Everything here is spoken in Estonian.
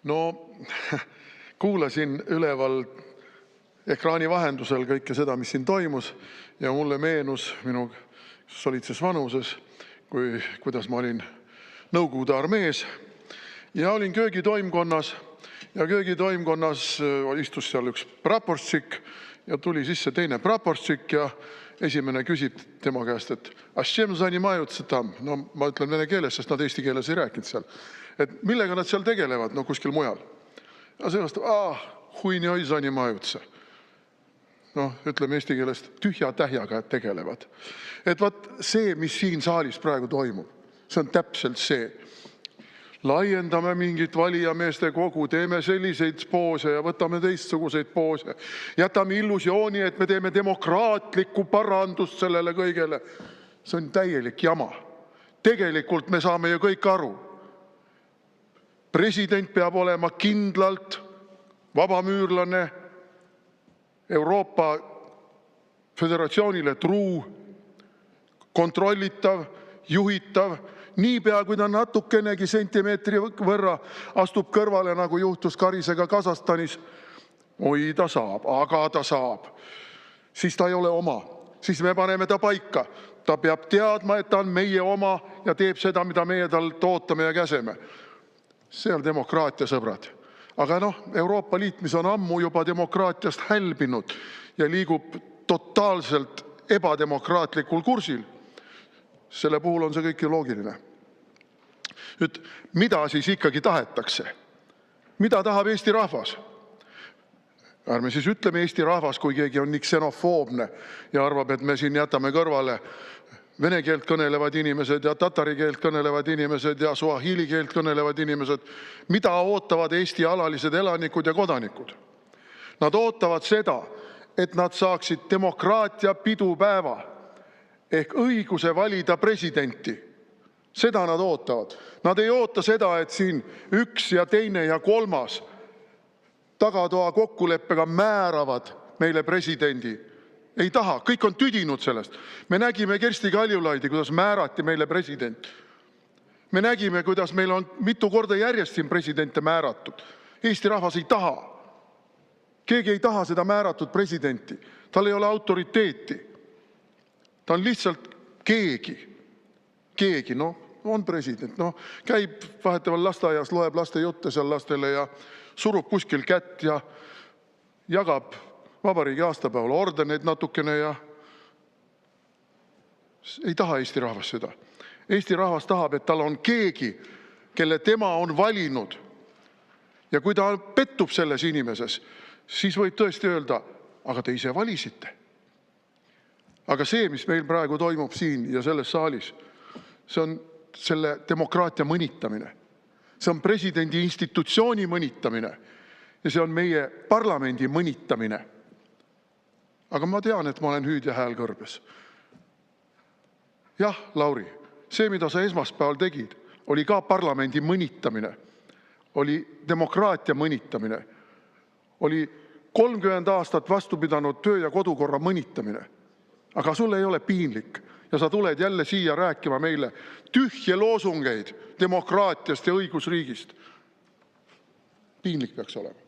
No kuulasin üleval ekraani vahendusel kõike seda, mis siin toimus, ja mulle meenus minu solidses vanuses, kuidas ma olin Nõukogude armees ja olin köögitoimkonnas. Ja köögitoimkonnas istus seal üks praporščik ja tuli sisse teine praporščik ja esimene küsib tema käest, et "A чем занимаются там?" No ma ütlen vene keeles, sest nad eesti keeles ei rääkinud seal. Et millega nad seal tegelevad, no kuskil mujal. Ja see vastab, huinjoi занимаются. No ütleme eesti keelest, tühja tähjaga tegelevad. Et vaat see, mis siin saalis praegu toimub, see on täpselt see. Laiendame mingit valijameeste kogu, teeme selliseid poose ja võtame teistsuguseid poose. Jätame illusiooni, et me teeme demokraatlikku parandust sellele kõigele. See on täielik jama. Tegelikult me saame ju kõik aru. President peab olema kindlalt vabamüürlane, Euroopa Föderatsioonile truu, kontrollitav, juhitav, niipea kui ta natukenegi sentimeetri võrra astub kõrvale, nagu juhtus Karisega Kasahstanis. Oi, ta saab, aga ta saab. Siis ta ei ole oma. Siis me paneme ta paika. Ta peab teadma, et ta on meie oma ja teeb seda, mida meie talt ootame ja käseme. See on demokraatia, sõbrad. Aga Euroopa Liit, mis on ammu juba demokraatiast hälbinud ja liigub totaalselt ebademokraatlikul kursil, selle puhul on see kõik ju loogiline. Nüüd, mida siis ikkagi tahetakse? Mida tahab Eesti rahvas? Ärme siis ütleme Eesti rahvas, kui keegi on nii ksenofoobne ja arvab, et me siin jätame kõrvale vene keelt kõnelevad inimesed ja tatari keelt kõnelevad inimesed ja suahili keelt kõnelevad inimesed. Mida ootavad Eesti alalised elanikud ja kodanikud? Nad ootavad seda, et nad saaksid demokraatia pidupäeva ehk õiguse valida presidenti. Seda nad ootavad. Nad ei oota seda, et siin üks ja teine ja kolmas tagatoa kokkuleppega määravad meile presidendi. Ei taha, kõik on tüdinud sellest. Me nägime Kersti Kaljulaidi, kuidas määrati meile president. Me nägime, kuidas meil on mitu korda järjest siin presidente määratud. Eesti rahvas ei taha. Keegi ei taha seda määratud presidenti. Tal ei ole autoriteeti. Ta on lihtsalt keegi. Keegi, on president. Käib vaheteval lasteaias, loeb laste jutte seal lastele ja surub kuskil kätt ja jagab vabariigi aastapäeval ordeneid natukene ja ei taha Eesti rahvas seda. Eesti rahvas tahab, et tal on keegi, kelle tema on valinud. Ja kui ta pettub selles inimeses, siis võib tõesti öelda, aga te ise valisite. Aga see, mis meil praegu toimub siin ja selles saalis, see on selle demokraatia mõnitamine. See on presidendi institutsiooni mõnitamine ja see on meie parlamendi mõnitamine. Aga ma tean, et ma olen hüüdja hääl kõrbes. Jah, Lauri, see, mida sa esmaspäeval tegid, oli ka parlamendi mõnitamine. Oli demokraatia mõnitamine. Oli 30 aastat vastu pidanud töö- ja kodukorra mõnitamine. Aga sul ei ole piinlik ja sa tuled jälle siia rääkima meile tühje loosungeid demokraatiast ja õigusriigist. Piinlik peaks olema.